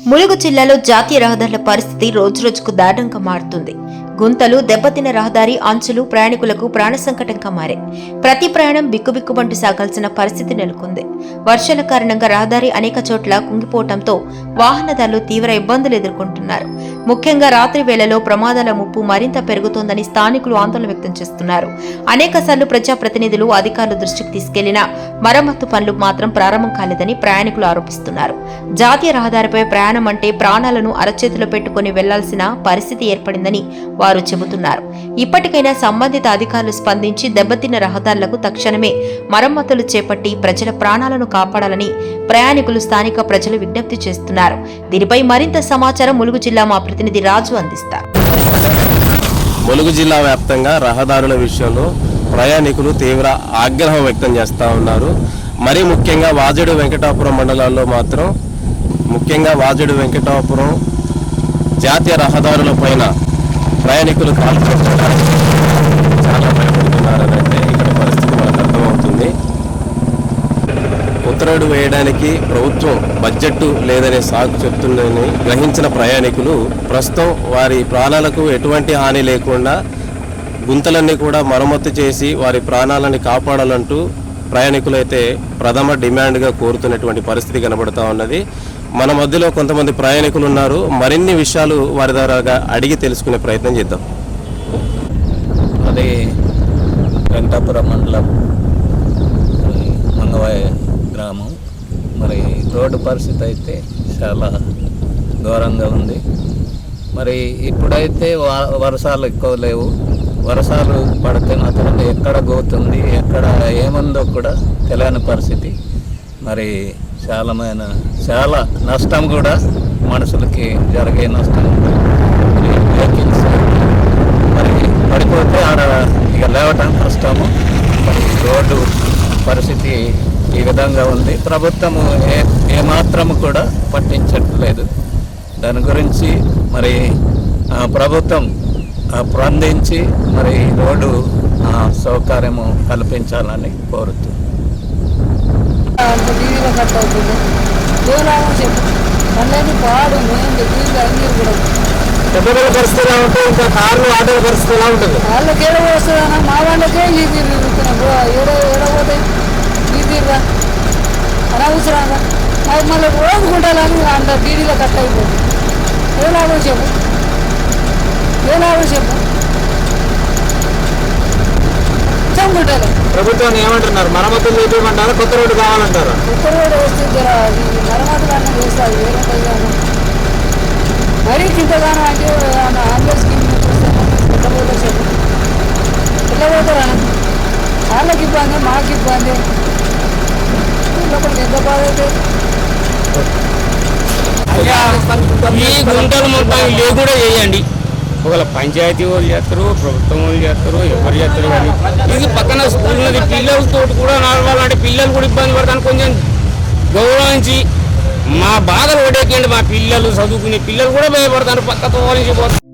ములుగు జిల్లాలో జాతీయ రహదారుల పరిస్థితి రోజురోజుకు దారుణంగా మారుతుంది. గుంతలు, దెబ్బతిన్న రహదారి అంచులు ప్రయాణికులకు ప్రాణ సంకటంగా మారాయి. ప్రతి ప్రయాణం బిక్కుబిక్కుమంటూ సాగాల్సిన పరిస్థితి నెలకొంది. వర్షాల కారణంగా రహదారి అనేక చోట్ల కుంగిపోవడంతో వాహనదారులు తీవ్ర ఇబ్బందులు ఎదుర్కొంటున్నారు. ముఖ్యంగా రాత్రి వేళలో ప్రమాదాల ముప్పు మరింత పెరుగుతోందని స్థానికులు ఆందోళన వ్యక్తం చేస్తున్నారు. అనేకసార్లు ప్రజాప్రతినిధులు, అధికారుల దృష్టికి తీసుకెళ్లినా మరమ్మత్తు పనులు మాత్రం ప్రారంభం కాలేదని ప్రయాణికులు ఆరోపిస్తున్నారు. జాతీయ రహదారిపై ప్రయాణం అంటే ప్రాణాలను అరచేతిలో పెట్టుకుని వెళ్లాల్సిన పరిస్థితి ఏర్పడిందని వారు చెబుతున్నారు. ఇప్పటికైనా సంబంధిత అధికారులు స్పందించి దెబ్బతిన్న రహదారులకు తక్షణమే మరమ్మతులు చేపట్టి ప్రజల ప్రాణాలను కాపాడాలని ప్రయాణికులు, స్థానిక ప్రజలు విజ్ఞప్తి చేస్తున్నారు. దీనిపై మరింత సమాచారం ములుగు జిల్లా మా ప్రతినిధి రాజు అందిస్తారు. ములుగు జిల్లా వ్యాప్తంగా రహదారుల విషయంలో ప్రయాణికులు తీవ్ర ఆగ్రహం వ్యక్తం చేస్తూ ఉన్నారు. మరీ ముఖ్యంగా వాజేడు వెంకటాపురం మండలాల్లో మాత్రం, ముఖ్యంగా వాజేడు వెంకటాపురం జాతీయ రహదారుల పైన ప్రయాణికులు కాల్చుకోవడానికి చాలా భయపడుతున్నారని అయితే ఇక్కడ పరిస్థితి మనకు అర్థమవుతుంది. ఉత్తరాడు వేయడానికి ప్రభుత్వం బడ్జెట్ లేదనే సాగు చెప్తుందని గ్రహించిన ప్రయాణికులు ప్రస్తుతం వారి ప్రాణాలకు ఎటువంటి హాని లేకుండా గుంతలన్నీ కూడా మరమ్మతు చేసి వారి ప్రాణాలను కాపాడాలంటూ ప్రయాణికులు అయితే ప్రథమ డిమాండ్గా కోరుతున్నటువంటి పరిస్థితి కనబడుతూ ఉన్నది. మన మధ్యలో కొంతమంది ప్రయాణికులు ఉన్నారు. మరిన్ని విషయాలు వారి ద్వారా అడిగి తెలుసుకునే ప్రయత్నం చేద్దాం. అది వెంకటాపురం మండలం మంగవాయ గ్రామం. మరి రోడ్డు పరిస్థితి అయితే చాలా ఘోరంగా ఉంది. మరి ఇప్పుడైతే వర్షాలు ఎక్కువ లేవు. వర్షాలు పడితే మాత్రం ఎక్కడ గోతుంది, ఎక్కడ ఏముందో కూడా తెలియని పరిస్థితి. మరి చాలా నష్టం కూడా, మనుషులకి జరిగే నష్టం. మరి వెహికల్స్ మరి పడిపోతే ఆడ ఇక లేవటం కష్టము. మరి రోడ్డు పరిస్థితి ఈ విధంగా ఉంది. ప్రభుత్వము ఏమాత్రము కూడా పట్టించట్లేదు. దాని గురించి మరి ప్రభుత్వం స్పందించి మరి రోడ్డు సౌకర్యము కల్పించాలని కోరుతుంది. టీవీలో కట్ అవుతుంది. ఏలాగో చెప్పు మళ్ళీ పాడు మేము టీవీలో అన్నీ కూడా పెద్దల పరిస్థితి ఉంటే ఇంకా కార్లు, ఆటోల పరిస్థితి ఎలా ఉంటుంది? వాళ్ళకి ఏడవ వస్తుందన్నా, మా వాళ్ళకే ఈ తీరు ఏడవపోతాయి. ఈ తీరురా అనవసరంగా అది మళ్ళీ రోజుకుంటాలని అంత టీవీలో కట్ అయిపోతుంది. ఏలాగో చెప్పు చంపుంటారు. ప్రభుత్వాన్ని ఏమంటున్నారు? మరమ్మతులు చేయించమంటారా, కొత్త రోడ్డు కావాలంటారా? కొత్త రోడ్డు వస్తే మరమ్మతులు అన్నీ చేస్తారు. వేరే మరీ చింతగానో అంటే అంబులెన్స్ పిల్లపోతే చెప్పు పిల్లపోతారా? వాళ్ళకి ఇబ్బంది, మాకు ఇబ్బంది. లోపలికి ఎంత బాధ అయితే ఈ గుంటలు మొత్తం ఇవి కూడా చేయండి. ఒకవేళ పంచాయతీ వాళ్ళు చేస్తారు, ప్రభుత్వం వాళ్ళు చేస్తారు, ఎవరు చేస్తారు. కానీ ఇది పక్కన స్కూల్ ఉన్నది, పిల్లలతో కూడా నడవాలంటే పిల్లలు కూడా ఇబ్బంది పడతాను. కొంచెం గౌరవించి మా బాధలు ఓడేకండి. మా పిల్లలు చదువుకునే పిల్లలు కూడా భయపడతారు. పక్కతో నుంచి పోతారు.